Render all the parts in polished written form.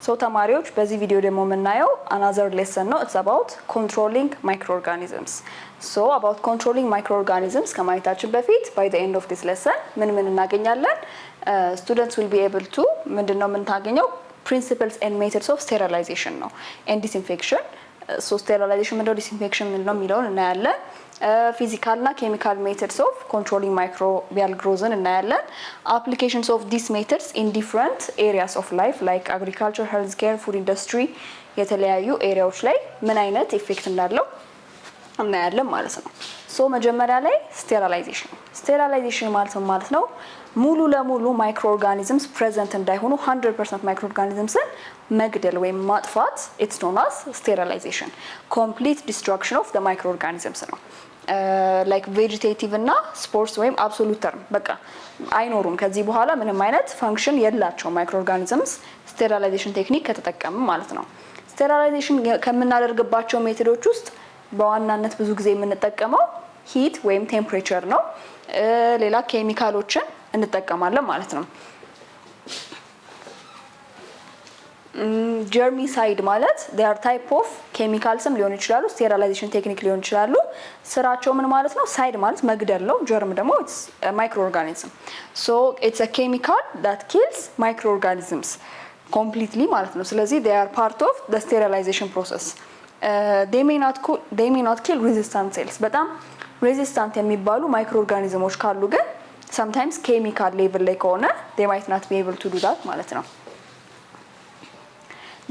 So ተማሪዎች በዚህ ቪዲዮ ደግሞ የምናየው another lesson ነው. It's about controlling microorganisms. So about controlling microorganisms ከማየታችን በፊት by the end of this lesson ምን እናገኛለን? Students will be able to ምንድነው የምንታገኘው? Principles and methods of sterilization ነው and disinfection. So sterilization ምንድነው disinfection ምንድነው የሚለውን እናያለን. Physical እና chemical methods of controlling microbial growth እናያለን. Applications of these methods in different areas of life like agriculture, healthcare, food industry የተለያዩ ኤሪያዎች ላይ ምን አይነት ኢፌክት እንዳለው እናያለን ማለት ነው. So መጀመሪያ ላይ sterilization ማለት ነው ሙሉ ለሙሉ microorganisms present እንዳይሆኑ 100% microorganismsን መግደል ወይም ማጥፋት it's known as sterilization. Complete destruction of the microorganisms ነው. Like vegetative እና sports ወይም absolute term በቃ አይኖሩም ከዚህ በኋላ ምንም አይነት function የላቸው microorganisms sterilization ቴክኒክ ከተጠቀሙ ማለት ነው. sterilization ከምናደርግባቸው ሜቶዶች ውስጥ በዋናነት ብዙ ጊዜ የምንጠቀመው heat ወይም temperature ነው. ሌላ ኬሚካሎችን እንጠቀማለን ማለት ነው. germicide ማለት they are type of chemicals ሊሆን ይችላሉ sterilization technique ሊሆን ይችላሉ. ስራቸው ምን ማለት ነው? side ማለት መግደል ነው. germ ደግሞ it's a microorganism. So it's a chemical that kills microorganisms completely ማለት ነው. ስለዚህ they are part of the sterilization process. They may not kill resistant cells. በጣም resistant የሚባሉ microorganisms ካሉ ግን sometimes chemical level ላይ ከሆነ they might not be able to do that ማለት ነው.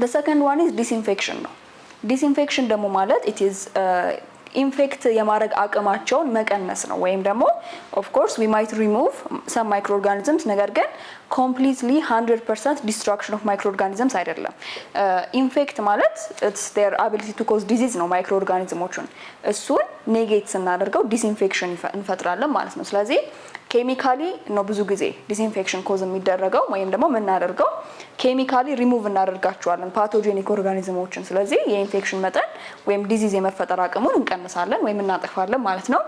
The second one is disinfection ነው. Disinfection ደግሞ ማለት it is infect የማድረግ አቅማቸውን መቀነስ ነው ወይም ደግሞ of course we might remove some microorganisms ነገር ግን completely 100% destruction of microorganisms አይደለም. infect ማለት it's their ability to cause disease ነው microorganismዎችን እሱን ኔጌት ስናደርገው disinfection እንፈጥራለን ማለት ነው. ስለዚህ ኬሚካሊ ነው ብዙ ጊዜ ዲስኢንፌክሽን ኮዝ የሚደረገው ወይም ደግሞ የምናደርገው ኬሚካሊ ሪሙቭ እናደርጋቸዋለን ፓቶጀኒክ ኦርጋኒዝሞችን. ስለዚህ የኢንፌክሽን መጠን ወይም ዲዚዝ የመፈጠር አቅሙን እንቀንሳለን ወይም እናጠፋለን ማለት ነው.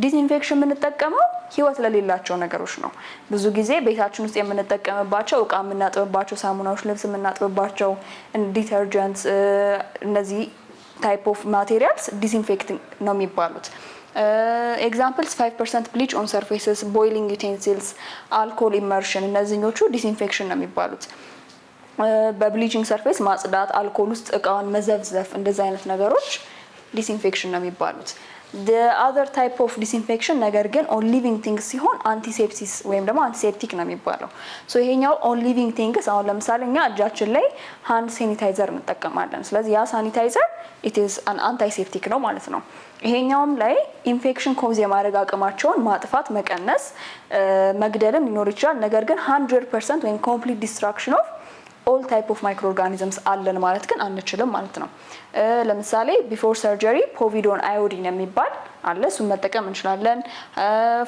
ዲስኢንፌክሽን የምንጠቀመው ህይወት ለሌላቸው ነገሮች ነው. ብዙ ጊዜ ቤታችን ውስጥ የምንጠቀምባቸው እቃ የምናጥብባቸው ሳሙናዎች፣ ልብስ የምናጥብባቸው ዲተርጀንትስ እነዚህ ታይፕ ኦፍ ማቴሪያልስ ዲስኢንፌክቲንግ ነው የሚባሉት. Examples 5% bleach on surfaces, boiling utensils, alcohol immersion እነዚህኞቹ disinfection ነው የሚባሉት. በብሊቺንግ ሰርፌስ ማጽዳት፣ አልኮል ውስጥ እቃውን መዘፍዘፍ እንደዚህ አይነት ነገሮች disinfection ነው የሚባሉት. The other type of disinfection ነገር ግን on living things ሲሆን antisepsis ወይም ደግሞ antiseptic ነው የሚባለው. so ይሄኛው on living things አሁን ለምሳሌ እኛ እጃችን ላይ hand sanitizer እንጠቀማለን. ስለዚህ ያ sanitizer it is an antiseptic ነው ማለት ነው. ይሄኛውም ላይ ኢንፌክሽን ኮዝ የማድረግ አቅማቸውን ማጥፋት መቀነስ መግደልም ሊኖር ይችላል. ነገር ግን 100% ወይም complete destruction of all type of microorganisms አለን ማለት ግን አንችልም ማለት ነው. ለምሳሌ before surgery povidone iodine የሚባል አለ እሱን መጠቀም እንችላለን.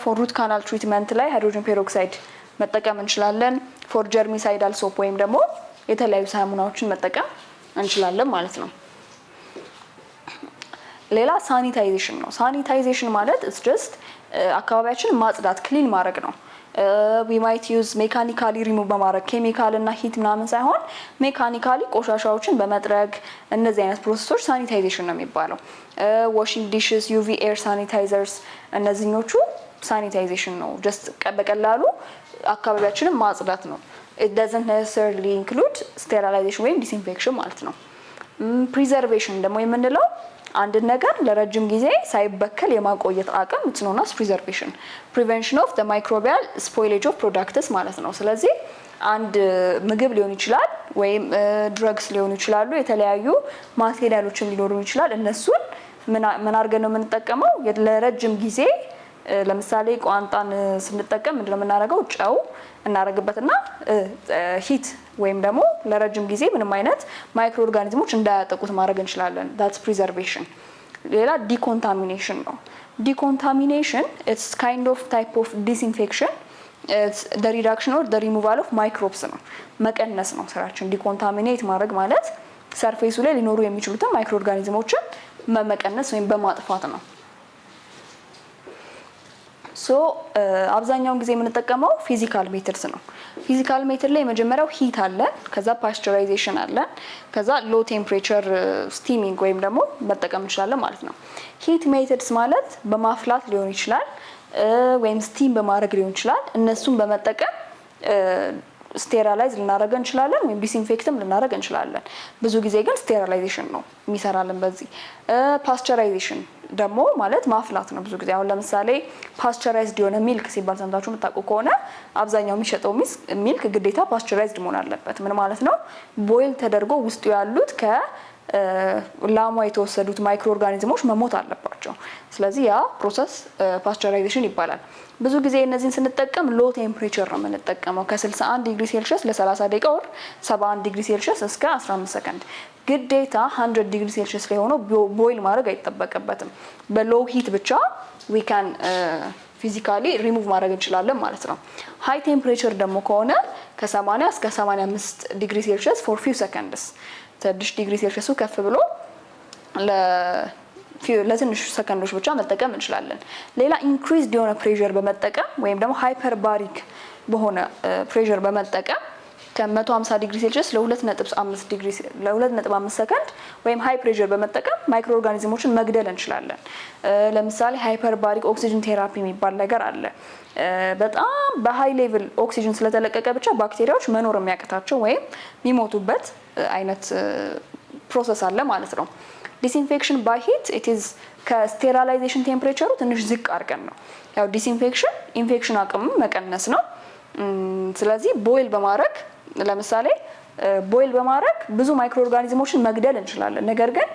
for root canal treatment ላይ hydrogen peroxide መጠቀም እንችላለን. for germicidal soap ወይም ደግሞ የተለያዩ ሳሙናዎችን መጠቀም እንችላለን ማለት ነው. ሌላ ሳኒታይዜሽን ነው. ሳኒታይዜሽን ማለት it's just አካባቢያችንን ማጽዳት ክሊን ማድረግ ነው. we might use mechanically remove በማድረግ ኬሚካል እና ሂት ምናምን ሳይሆን ሜካኒካሊ ቆሻሻዎችን በመጥረግ እነዚህ አይነት ፕሮሰሶች ሳኒታይዜሽን ነው የሚባለው. washing dishes, UV air sanitizers እነዚህኞቹ ሳኒታይዜሽን ነው. just በቀላሉ አካባቢያችንን ማጽዳት ነው. it doesn't necessarily include sterilization ወይም disinfection ማለት ነው. preservation ደግሞ የምንለው አንድ ነገር ለረጅም ጊዜ ሳይበከል የማቆየት አቅም it's known as preservation. prevention of the microbial spoilage of products ማለት ነው. ስለዚህ አንድ ምግብ ሊሆን ይችላል ወይም drugs ሊሆኑ ይችላሉ የተለያዩ ማቴሪያሎችን ሊኖሩ ይችላል እነሱን ምን አድርገን ነው የምንጠቀመው ለረጅም ጊዜ ለምሳሌ ቋንጣን ስንጠቀም ምንድነው የምናደርገው ጨው እናደርግበትና ሂት ወይም ደግሞ ለረጅም ጊዜ ምንም አይነት ማይክሮ ኦርጋኒዝሞች እንዳያጠቁት ማድረግ እንችላለን. that's preservation. ሌላ decontamination ነው. decontamination it's kind of type of disinfection. it's the reduction or the removal of microbes ነው. መቀነስ ነው ስራችን. decontaminate ማድረግ ማለት ሰርፌሱ ላይ ሊኖሩ የሚችሉትን ማይክሮ ኦርጋኒዝሞችን መቀነስ ወይም በማጥፋት ነው. ሶ አብዛኛውን ጊዜ የምንጠቀመው ፊዚካል ሜትድስ ነው። ፊዚካል ሜትድ ላይ የመጀመሪያው ሂት አለ፣ ከዛ ፓስቸራይዜሽን አለ፣ ከዛ ሎ ቴምፕሬቸር ስቲሚንግ ወይም ደግሞ መጠቀም እንችላለን ማለት ነው። ሂት ሜትድስ ማለት በማፍላት ሊሆን ይችላል ወይም ስቲም በማድረግ ሊሆን ይችላል። እነሱን በመጠቀም ስቴራላይዝ ልናደርግ እንችላለን ወይም ዲስኢንፌክትም ልናደርግ እንችላለን። ብዙ ጊዜ ግን ስቴራላይዜሽን ነው የሚሰራልን በዚህ። ፓስቸራይዜሽን ደግሞ ማለት ማፍላት ነው ብዙ ጊዜ። አሁን ለምሳሌ ፓስቸራይዝድ የሆነ ሚልክ ሲባል ሰምታችሁ የምታውቁ ከሆነ አብዛኛው የሚሸጠው ሚልክ ግዴታ ፓስቸራይዝድ መሆን አለበት። ምን ማለት ነው? ቦይል ተደርጎ ውስጡ ያሉት ከላሟ የተወሰዱት ማይክሮ ኦርጋኒዝሞች መሞት አለባቸው። ስለዚህ ያ ፕሮሰስ ፓስቸራይዜሽን ይባላል። ብዙ ጊዜ እነዚህን ስንጠቀም ሎ ቴምፕሬቸር ነው የምንጠቀመው ከ61 ዲግሪ ሴልሺየስ ለ30 ደቂቃ ወር 71 ዲግሪ ሴልሺየስ እስከ 15 ሰከንድ። ግዴታ 100 ዲግሪ ሴልሺየስ ላይ ሆኖ ቦይል ማድረግ አይጠበቅበትም። በሎ ሂት ብቻ ዊ ካን ፊዚካሊ ሪሙቭ ማድረግ እንችላለን ማለት ነው። ሃይ ቴምፕሬቸር ደግሞ ከሆነ ከ80 እስከ 85 ዲግሪ ሴልሺየስ ፎር ፊው ሰከንድስ ትንሽ ዲግሪ ሴልሺየሱ ከፍ ብሎ ለትንሽ ሰከንዶች ብቻ መጠቀም እንችላለን። ሌላ ኢንክሪዝድ የሆነ ፕሬሸር በመጠቀም ወይም ደግሞ ሃይፐርባሪክ በሆነ ፕሬሸር በመጠቀም ከ150 ዲግሪ ሴልሺየስ ለ2.5 ሰከንድ ወይም ሃይ ፕሬሸር በመጠቀም ማይክሮ ኦርጋኒዝሞችን መግደል እንችላለን። ለምሳሌ ሃይፐርባሪክ ኦክሲጅን ቴራፒ የሚባል ነገር አለ። በጣም በሃይ ሌቭል ኦክሲጅን ስለተለቀቀ ብቻ ባክቴሪያዎች መኖር የሚያቅታቸው ወይም የሚሞቱበት አይነት ፕሮሰስ አለ ማለት ነው። ዲስኢንፌክሽን ባይ ሂት ኢት ኢዝ ከስቴራላይዜሽን ቴምፕሬቸሩ ትንሽ ዝቅ አድርገን ነው። ያው ዲስኢንፌክሽን ኢንፌክሽን አቅም መቀነስ ነው። ስለዚህ ቦይል በማድረግ ለምሳሌ ቦይል በማድረግ ብዙ ማይክሮ ኦርጋኒዝሞችን መግደል እንችላለን። ነገር ግን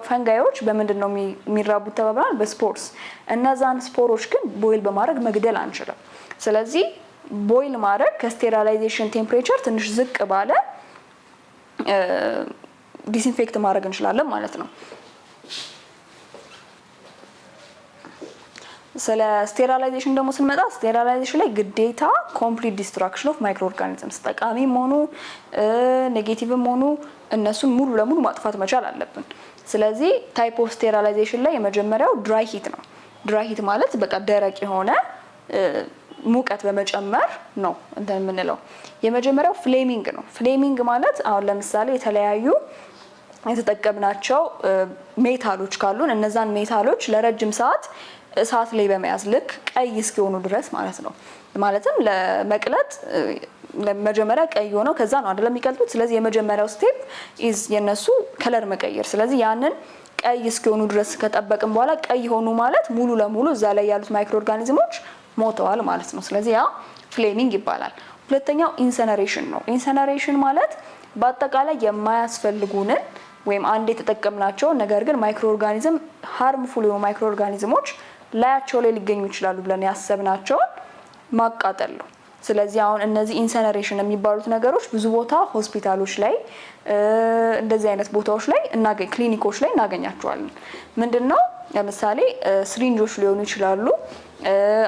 ፈንጋዮች በምንድን ነው የሚራቡት ተባብለናል? በስፖርስ። እነዛን ስፖሮች ግን ቦይል በማድረግ መግደል አንችልም። ስለዚህ ቦይል ማድረግ ከስቴራላይዜሽን ቴምፕሬቸር ትንሽ ዝቅ ባለ ዲስኢንፌክት ማድረግ እንችላለን ማለት ነው። ስለ ስቴራላይዜሽን ደግሞ ስንመጣ ስቴራላይዜሽን ላይ ግዴታ ኮምፕሊት ዲስትራክሽን ኦፍ ማይክሮ ኦርጋኒዝምስ ጠቃሚም ሆኑ ኔጌቲቭም ሆኑ እነሱን ሙሉ ለሙሉ ማጥፋት መቻል አለብን። ስለዚህ ታይፕ ኦፍ ስቴራላይዜሽን ላይ የመጀመሪያው ድራይ ሂት ነው። ድራይ ሂት ማለት በቃ ደረቅ የሆነ ሙቀት በመጨመር ነው እንትን የምንለው። የመጀመሪያው ፍሌሚንግ ነው። ፍሌሚንግ ማለት አሁን ለምሳሌ የተለያዩ የተጠቀምናቸው ሜታሎች ካሉን እነዛን ሜታሎች ለረጅም ሰዓት እሳት ላይ በመያዝ ልክ ቀይ እስኪሆኑ ድረስ ማለት ነው። ማለትም ለመቅለጥ ለመጀመሪያ ቀይ ሆነው ከዛ ነው አይደለም የሚቀልጡት። ስለዚህ የመጀመሪያው ስቴፕ ኢዝ የነሱ ከለር መቀየር። ስለዚህ ያንን ቀይ እስኪሆኑ ድረስ ከጠበቅን በኋላ ቀይ ሆኑ ማለት ሙሉ ለሙሉ እዛ ላይ ያሉት ማይክሮ ኦርጋኒዝሞች ሞተዋል ማለት ነው። ስለዚህ ያ ፍሌሚንግ ይባላል። ሁለተኛው ኢንሰነሬሽን ነው። ኢንሰነሬሽን ማለት በአጠቃላይ የማያስፈልጉንን ወይም አንድ የተጠቀምናቸው ነገር ግን ማይክሮ ኦርጋኒዝም ሃርምፉል የሆኑ ማይክሮ ኦርጋኒዝሞች ላያቸው ላይ ሊገኙ ይችላሉ ብለን ያሰብናቸውን ማቃጠል ነው። ስለዚህ አሁን እነዚህ ኢንሰነሬሽን የሚባሉት ነገሮች ብዙ ቦታ ሆስፒታሎች ላይ እንደዚህ አይነት ቦታዎች ላይ ክሊኒኮች ላይ እናገኛቸዋለን። ምንድነው? ለምሳሌ ስሪንጆች ሊሆኑ ይችላሉ፣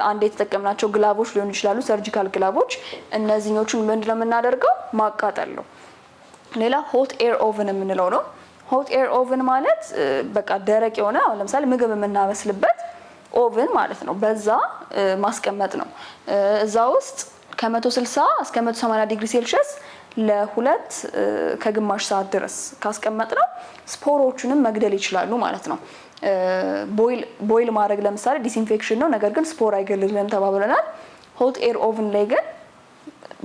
አንድ የተጠቀምናቸው ግላቦች ሊሆኑ ይችላሉ፣ ሰርጂካል ግላቦች። እነዚህኞቹን ምንድነው የምናደርገው? ማቃጠል ነው። ሌላ ሆት ኤር ኦቨን የምንለው ነው። ሆት ኤር ኦቨን ማለት በቃ ደረቅ የሆነ አሁን ለምሳሌ ምግብ የምናበስልበት ኦቨን ማለት ነው። በዛ ማስቀመጥ ነው። እዛ ውስጥ ከ160 እስከ 180 ዲግሪ ሴልሺየስ ለ2 ከግማሽ ሰዓት ድረስ ካስቀመጥ ነው ስፖሮቹንም መግደል ይችላሉ ማለት ነው። ቦይል ማድረግ ለምሳሌ ዲስኢንፌክሽን ነው፣ ነገር ግን ስፖር አይገልልንም ተባብለናል። ሆት ኤር ኦቨን ላይ ግን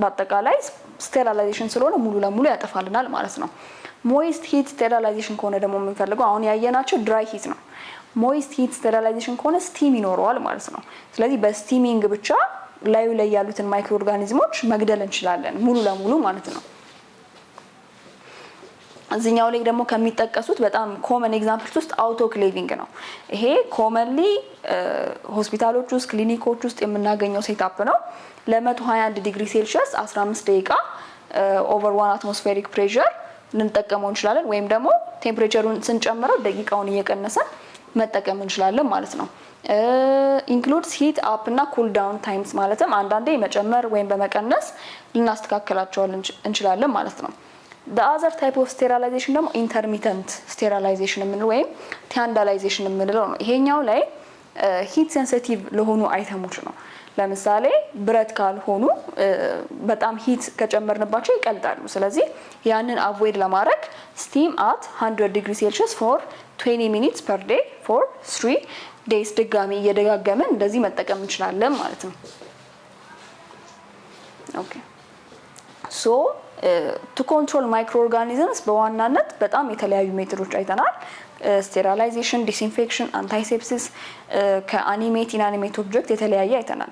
በአጠቃላይ ስቴራላይዜሽን ስለሆነ ሙሉ ለሙሉ ያጠፋልናል ማለት ነው። ሞይስት ሂት ስቴራላይዜሽን ከሆነ ደግሞ የምንፈልገው አሁን ያየናቸው ድራይ ሂት ነው። ሞይስት ሂት ስቴራላይዜሽን ከሆነ ስቲም ይኖረዋል ማለት ነው። ስለዚህ በስቲሚንግ ብቻ ላዩ ላይ ያሉትን ማይክሮ ኦርጋኒዝሞች መግደል እንችላለን ሙሉ ለሙሉ ማለት ነው። እዚህኛው ላይ ደግሞ ከሚጠቀሱት በጣም ኮመን ኤግዛምፕልስ ውስጥ አውቶክሌቪንግ ነው። ይሄ ኮመንሊ ሆስፒታሎች ውስጥ ክሊኒኮች ውስጥ የምናገኘው ሴታፕ ነው። ለ121 ዲግሪ ሴልሺየስ 15 ደቂቃ ኦቨር 1 አትሞስፌሪክ ፕሬሸር ልንጠቀመው እንችላለን። ወይም ደግሞ ቴምፕሬቸሩን ስንጨምረው ደቂቃውን እየቀነሰን መጠቀም እንችላለን ማለት ነው። ኢንክሉድስ ሂት አፕ እና ኩል ዳውን ታይምስ ማለትም አንዳንዴ መጨመር ወይም በመቀነስ ልናስተካክላቸው እንችላለን ማለት ነው። the other type of sterilization ደግሞ intermittent sterilization የምንለው ወይም ታንዳላይዜሽን የምንለው ነው። ይሄኛው ላይ ሂት ሴንሲቲቭ ለሆኑ አይተሞች ነው። ለምሳሌ ብረት ካልሆኑ በጣም ሂት ከጨመርንባቸው ይቀልጣሉ። ስለዚህ ያንን አቮይድ ለማድረግ ስቲም አት 100 ዲግሪ ሴልሺየስ ፎር 20 ሚኒትስ ፐር ዴይ ፎር 3 ዴይስ ድጋሚ እየደጋገመን እንደዚህ መጠቀም እንችላለን ማለት ነው። ኦኬ ሶ ቱ ኮንትሮል ማይክሮ ኦርጋኒዝምስ በዋናነት በጣም የተለያዩ ሜቶዶች አይተናል። ስቴራላይዜሽን፣ ዲስኢንፌክሽን፣ አንታይሴፕሲስ፣ ከአኒሜት ኢንአኒሜት ኦብጀክት የተለያየ አይተናል።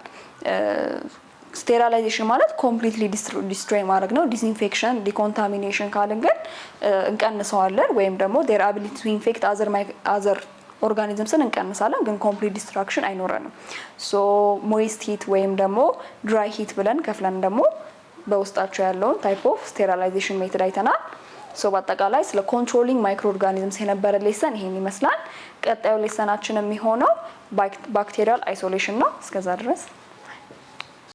ስቴራላይዜሽን ማለት ኮምፕሊትሊ ዲስትሮይ ማድረግ ነው። ዲስኢንፌክሽን ዲኮንታሚኔሽን ካልን ግን እንቀንሰዋለን ወይም ደግሞ ዴር አቢሊቲ ቱ ኢንፌክት አዘር ኦርጋኒዝምስን እንቀንሳለን፣ ግን ኮምፕሊት ዲስትራክሽን አይኖረንም። ሶ ሞይስት ሂት ወይም ደግሞ ድራይ ሂት ብለን ከፍለን ደግሞ በውስጣቸው ያለውን ታይፕ ኦፍ ስቴራላይዜሽን ሜትድ አይተናል። ሶ በአጠቃላይ ስለ ኮንትሮሊንግ ማይክሮ ኦርጋኒዝምስ የነበረ ሌሰን ይሄን ይመስላል። ቀጣዩ ሌሰናችን የሚሆነው ባክቴሪያል አይሶሌሽን ነው። እስከዛ ድረስ